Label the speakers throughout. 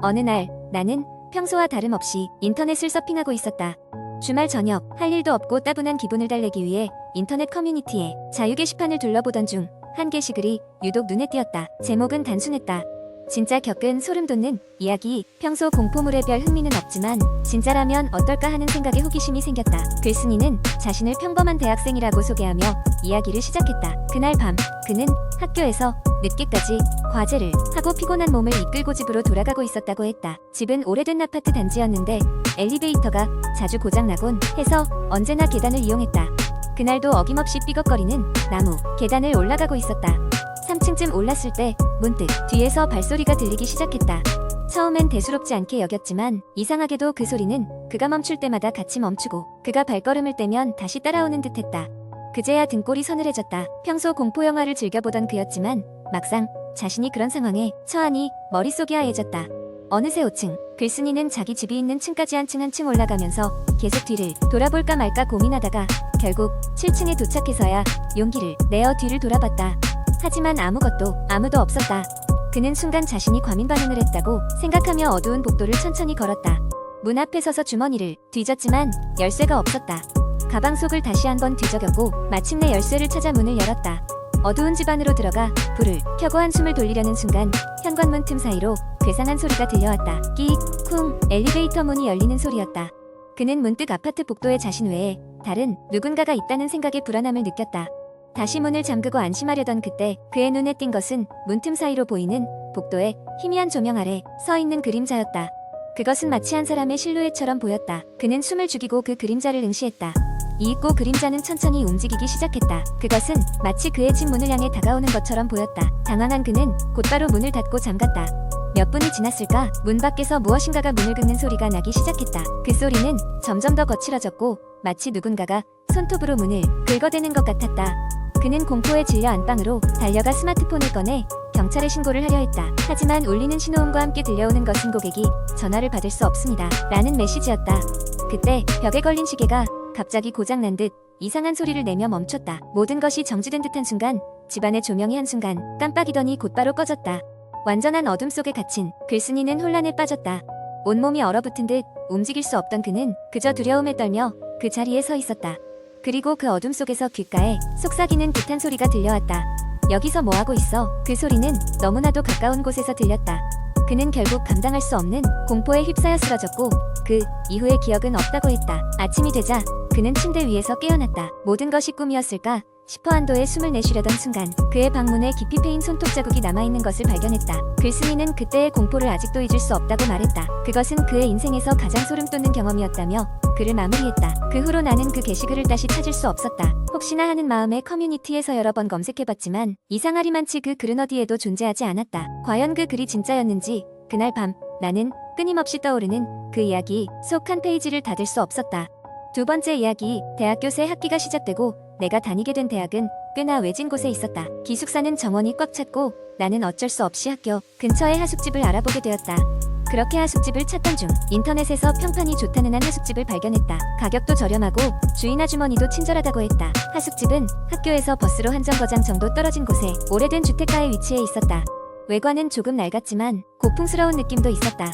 Speaker 1: 어느 날 나는 평소와 다름없이 인터넷을 서핑하고 있었다. 주말 저녁 할 일도 없고 따분한 기분을 달래기 위해 인터넷 커뮤니티에 자유 게시판을 둘러보던 중 한 게시글이 유독 눈에 띄었다. 제목은 단순했다. 진짜 겪은 소름 돋는 이야기. 평소 공포물에 별 흥미는 없지만 진짜라면 어떨까 하는 생각에 호기심이 생겼다. 글쓴이는 자신을 평범한 대학생이라고 소개하며 이야기를 시작했다. 그날 밤 그는 학교에서 늦게까지 과제를 하고 피곤한 몸을 이끌고 집으로 돌아가고 있었다고 했다. 집은 오래된 아파트 단지였는데 엘리베이터가 자주 고장나곤 해서 언제나 계단을 이용했다. 그날도 어김없이 삐걱거리는 나무 계단을 올라가고 있었다. 3층쯤 올랐을 때 문득 뒤에서 발소리가 들리기 시작했다. 처음엔 대수롭지 않게 여겼지만 이상하게도 그 소리는 그가 멈출 때마다 같이 멈추고 그가 발걸음을 떼면 다시 따라오는 듯했다. 그제야 등골이 서늘해졌다. 평소 공포영화를 즐겨보던 그였지만 막상 자신이 그런 상황에 처하니 머릿속이 하얘졌다. 어느새 5층. 글쓴이는 자기 집이 있는 층까지 한 층 한 층 올라가면서 계속 뒤를 돌아볼까 말까 고민하다가 결국 7층에 도착해서야 용기를 내어 뒤를 돌아봤다. 하지만 아무도 없었다. 그는 순간 자신이 과민 반응을 했다고 생각하며 어두운 복도를 천천히 걸었다. 문 앞에 서서 주머니를 뒤졌지만 열쇠가 없었다. 가방 속을 다시 한번 뒤적였고 마침내 열쇠를 찾아 문을 열었다. 어두운 집 안으로 들어가 불을 켜고 한숨을 돌리려는 순간 현관문 틈 사이로 괴상한 소리가 들려왔다. 끼익, 쿵, 엘리베이터 문이 열리는 소리였다. 그는 문득 아파트 복도에 자신 외에 다른 누군가가 있다는 생각에 불안함을 느꼈다. 다시 문을 잠그고 안심하려던 그때 그의 눈에 띈 것은 문틈 사이로 보이는 복도에 희미한 조명 아래 서 있는 그림자였다. 그것은 마치 한 사람의 실루엣처럼 보였다. 그는 숨을 죽이고 그 그림자를 응시했다. 이윽고 그림자는 천천히 움직이기 시작했다. 그것은 마치 그의 집 문을 향해 다가오는 것처럼 보였다. 당황한 그는 곧바로 문을 닫고 잠갔다. 몇 분이 지났을까 문 밖에서 무엇인가가 문을 긁는 소리가 나기 시작했다. 그 소리는 점점 더 거칠어졌고 마치 누군가가 손톱으로 문을 긁어대는 것 같았다. 그는 공포에 질려 안방으로 달려가 스마트폰을 꺼내 경찰에 신고를 하려 했다. 하지만 울리는 신호음과 함께 들려오는 것은 고객이 전화를 받을 수 없습니다. 라는 메시지였다. 그때 벽에 걸린 시계가 갑자기 고장난 듯 이상한 소리를 내며 멈췄다. 모든 것이 정지된 듯한 순간 집안의 조명이 한순간 깜빡이더니 곧바로 꺼졌다. 완전한 어둠 속에 갇힌 글쓴이는 혼란에 빠졌다. 온몸이 얼어붙은 듯 움직일 수 없던 그는 그저 두려움에 떨며 그 자리에 서 있었다. 그리고 그 어둠 속에서 귓가에 속삭이는 듯한 소리가 들려왔다. 여기서 뭐하고 있어? 그 소리는 너무나도 가까운 곳에서 들렸다. 그는 결국 감당할 수 없는 공포에 휩싸여 쓰러졌고 그 이후의 기억은 없다고 했다. 아침이 되자 그는 침대 위에서 깨어났다. 모든 것이 꿈이었을까 싶어 한도에 숨을 내쉬려던 순간 그의 방문에 깊이 패인 손톱 자국이 남아있는 것을 발견했다. 글쓴이는 그때의 공포를 아직도 잊을 수 없다고 말했다. 그것은 그의 인생에서 가장 소름 돋는 경험이었다며 글을 마무리했다. 그 후로 나는 그 게시글을 다시 찾을 수 없었다. 혹시나 하는 마음에 커뮤니티에서 여러 번 검색해봤지만 이상하리만치 그 글은 어디에도 존재하지 않았다. 과연 그 글이 진짜였는지 그날 밤 나는 끊임없이 떠오르는 그 이야기 속 한 페이지를 닫을 수 없었다. 두 번째 이야기. 대학교 새 학기가 시작되고 내가 다니게 된 대학은 꽤나 외진 곳에 있었다. 기숙사는 정원이 꽉 찼고 나는 어쩔 수 없이 학교 근처의 하숙집을 알아보게 되었다. 그렇게 하숙집을 찾던 중 인터넷에서 평판이 좋다는 한 하숙집을 발견했다. 가격도 저렴하고 주인 아주머니도 친절하다고 했다. 하숙집은 학교에서 버스로 한 정거장 정도 떨어진 곳에 오래된 주택가에 위치해 있었다. 외관은 조금 낡았지만 고풍스러운 느낌도 있었다.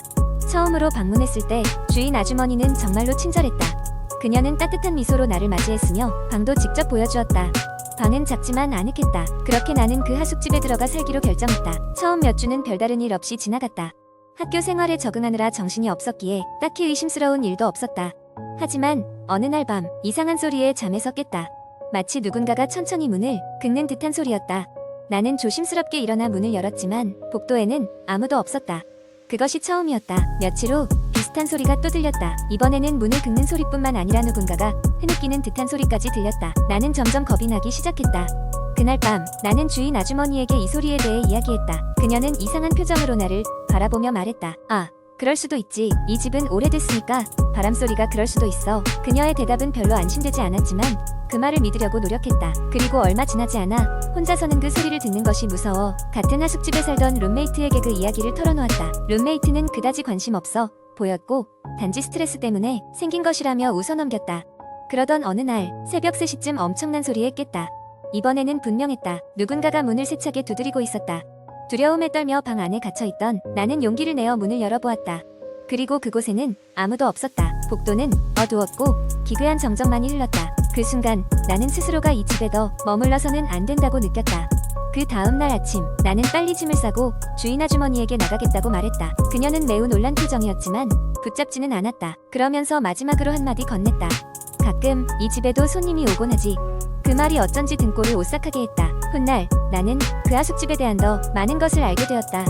Speaker 1: 처음으로 방문했을 때 주인 아주머니는 정말로 친절했다. 그녀는 따뜻한 미소로 나를 맞이했으며 방도 직접 보여주었다. 방은 작지만 아늑했다. 그렇게 나는 그 하숙집에 들어가 살기로 결정했다. 처음 몇 주는 별다른 일 없이 지나갔다. 학교 생활에 적응하느라 정신이 없었기에 딱히 의심스러운 일도 없었다. 하지만 어느 날 밤 이상한 소리에 잠에서 깼다. 마치 누군가가 천천히 문을 긁는 듯한 소리였다. 나는 조심스럽게 일어나 문을 열었지만 복도에는 아무도 없었다. 그것이 처음이었다. 며칠 후 비슷한 소리가 또 들렸다. 이번에는 문을 긁는 소리뿐만 아니라 누군가가 흐느끼는 듯한 소리까지 들렸다. 나는 점점 겁이 나기 시작했다. 그날 밤 나는 주인 아주머니에게 이 소리에 대해 이야기했다. 그녀는 이상한 표정으로 나를 바라보며 말했다. 아, 그럴 수도 있지. 이 집은 오래됐으니까 바람소리가 그럴 수도 있어. 그녀의 대답은 별로 안심되지 않았지만 그 말을 믿으려고 노력했다. 그리고 얼마 지나지 않아 혼자서는 그 소리를 듣는 것이 무서워 같은 하숙집에 살던 룸메이트에게 그 이야기를 털어놓았다. 룸메이트는 그다지 관심 없어 보였고 단지 스트레스 때문에 생긴 것이라며 웃어넘겼다. 그러던 어느 날 새벽 3시쯤 엄청난 소리에 깼다. 이번에는 분명했다. 누군가가 문을 세차게 두드리고 있었다. 두려움에 떨며 방 안에 갇혀있던 나는 용기를 내어 문을 열어보았다. 그리고 그곳에는 아무도 없었다. 복도는 어두웠고 기괴한 정적만이 흘렀다. 그 순간 나는 스스로가 이 집에 더 머물러서는 안 된다고 느꼈다. 그 다음 날 아침 나는 빨리 짐을 싸고 주인 아주머니에게 나가겠다고 말했다. 그녀는 매우 놀란 표정이었지만 붙잡지는 않았다. 그러면서 마지막으로 한마디 건넸다. 가끔 이 집에도 손님이 오곤 하지. 그 말이 어쩐지 등골을 오싹하게 했다. 훗날 나는 그 하숙집에 대한 더 많은 것을 알게 되었다.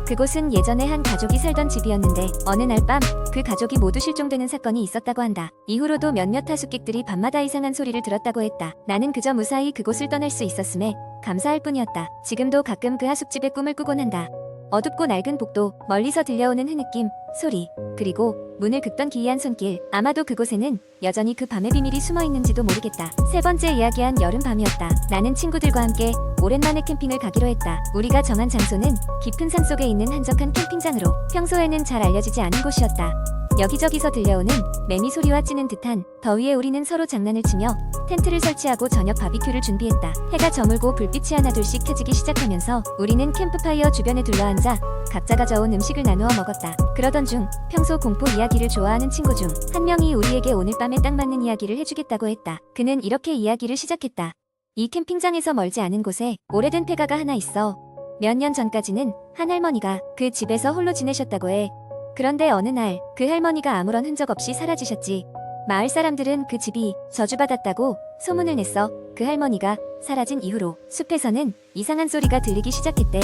Speaker 1: 그곳은 예전에 한 가족이 살던 집이었는데 어느 날 밤 그 가족이 모두 실종되는 사건이 있었다고 한다. 이후로도 몇몇 하숙객들이 밤마다 이상한 소리를 들었다고 했다. 나는 그저 무사히 그곳을 떠날 수 있었음에 감사할 뿐이었다. 지금도 가끔 그 하숙집의 꿈을 꾸곤 한다. 어둡고 낡은 복도, 멀리서 들려오는 흐느낌, 소리, 그리고 문을 긁던 기이한 손길. 아마도 그곳에는 여전히 그 밤의 비밀이 숨어있는지도 모르겠다. 세 번째 이야기한 여름밤이었다. 나는 친구들과 함께 오랜만에 캠핑을 가기로 했다. 우리가 정한 장소는 깊은 산속에 있는 한적한 캠핑장으로 평소에는 잘 알려지지 않은 곳이었다. 여기저기서 들려오는 매미 소리와 찌는 듯한 더위에 우리는 서로 장난을 치며 텐트를 설치하고 저녁 바비큐를 준비했다. 해가 저물고 불빛이 하나둘씩 켜지기 시작하면서 우리는 캠프파이어 주변에 둘러앉아 각자 가져온 음식을 나누어 먹었다. 그러던 중 평소 공포 이야기를 좋아하는 친구 중 한 명이 우리에게 오늘 밤에 딱 맞는 이야기를 해주겠다고 했다. 그는 이렇게 이야기를 시작했다. 이 캠핑장에서 멀지 않은 곳에 오래된 폐가가 하나 있어. 몇 년 전까지는 한 할머니가 그 집에서 홀로 지내셨다고 해. 그런데 어느 날 그 할머니가 아무런 흔적 없이 사라지셨지. 마을 사람들은 그 집이 저주받았다고 소문을 냈어. 그 할머니가 사라진 이후로 숲에서는 이상한 소리가 들리기 시작했대.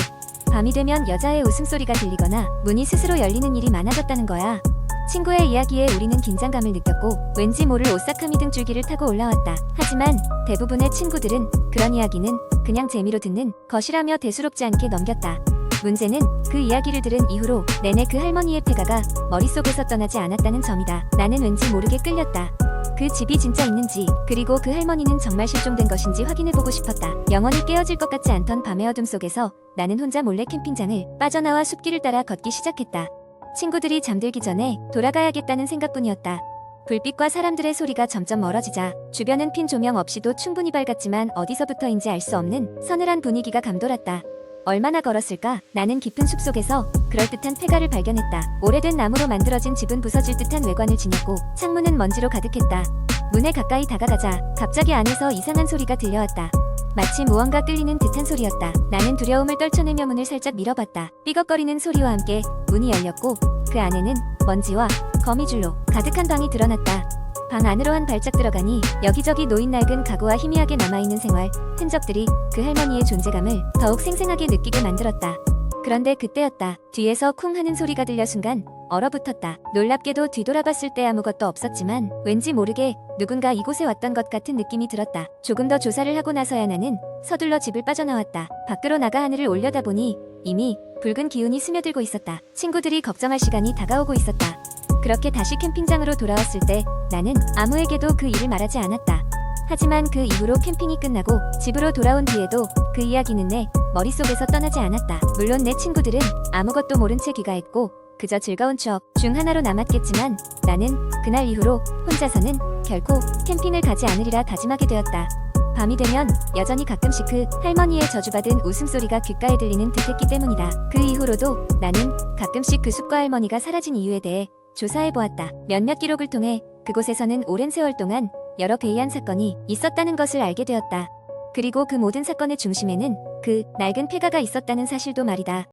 Speaker 1: 밤이 되면 여자의 웃음소리가 들리거나 문이 스스로 열리는 일이 많아졌다는 거야. 친구의 이야기에 우리는 긴장감을 느꼈고 왠지 모를 오싹함이 등줄기를 타고 올라왔다. 하지만 대부분의 친구들은 그런 이야기는 그냥 재미로 듣는 것이라며 대수롭지 않게 넘겼다. 문제는 그 이야기를 들은 이후로 내내 그 할머니의 폐가가 머릿속에서 떠나지 않았다는 점이다. 나는 왠지 모르게 끌렸다. 그 집이 진짜 있는지 그리고 그 할머니는 정말 실종된 것인지 확인해보고 싶었다. 영원히 깨어질 것 같지 않던 밤의 어둠 속에서 나는 혼자 몰래 캠핑장을 빠져나와 숲길을 따라 걷기 시작했다. 친구들이 잠들기 전에 돌아가야겠다는 생각뿐이었다. 불빛과 사람들의 소리가 점점 멀어지자 주변은 핀 조명 없이도 충분히 밝았지만 어디서부터인지 알 수 없는 서늘한 분위기가 감돌았다. 얼마나 걸었을까? 나는 깊은 숲속에서 그럴듯한 폐가를 발견했다. 오래된 나무로 만들어진 집은 부서질 듯한 외관을 지녔고 창문은 먼지로 가득했다. 문에 가까이 다가가자 갑자기 안에서 이상한 소리가 들려왔다. 마치 무언가 끌리는 듯한 소리였다. 나는 두려움을 떨쳐내며 문을 살짝 밀어봤다. 삐걱거리는 소리와 함께 문이 열렸고 그 안에는 먼지와 거미줄로 가득한 방이 드러났다. 방 안으로 한 발짝 들어가니 여기저기 놓인 낡은 가구와 희미하게 남아있는 생활 흔적들이 그 할머니의 존재감을 더욱 생생하게 느끼게 만들었다. 그런데 그때였다. 뒤에서 쿵 하는 소리가 들려 순간 얼어붙었다. 놀랍게도 뒤돌아봤을 때 아무것도 없었지만 왠지 모르게 누군가 이곳에 왔던 것 같은 느낌이 들었다. 조금 더 조사를 하고 나서야 나는 서둘러 집을 빠져나왔다. 밖으로 나가 하늘을 올려다보니 이미 붉은 기운이 스며들고 있었다. 친구들이 걱정할 시간이 다가오고 있었다. 그렇게 다시 캠핑장으로 돌아왔을 때 나는 아무에게도 그 일을 말하지 않았다. 하지만 그 이후로 캠핑이 끝나고 집으로 돌아온 뒤에도 그 이야기는 내 머릿속에서 떠나지 않았다. 물론 내 친구들은 아무것도 모른 채 귀가했고 그저 즐거운 추억 중 하나로 남았겠지만 나는 그날 이후로 혼자서는 결코 캠핑을 가지 않으리라 다짐하게 되었다. 밤이 되면 여전히 가끔씩 그 할머니의 저주받은 웃음소리가 귓가에 들리는 듯했기 때문이다. 그 이후로도 나는 가끔씩 그 숲과 할머니가 사라진 이유에 대해 조사해보았다. 몇몇 기록을 통해 그곳에서는 오랜 세월 동안 여러 괴이한 사건이 있었다는 것을 알게 되었다. 그리고 그 모든 사건의 중심에는 그 낡은 폐가가 있었다는 사실도 말이다.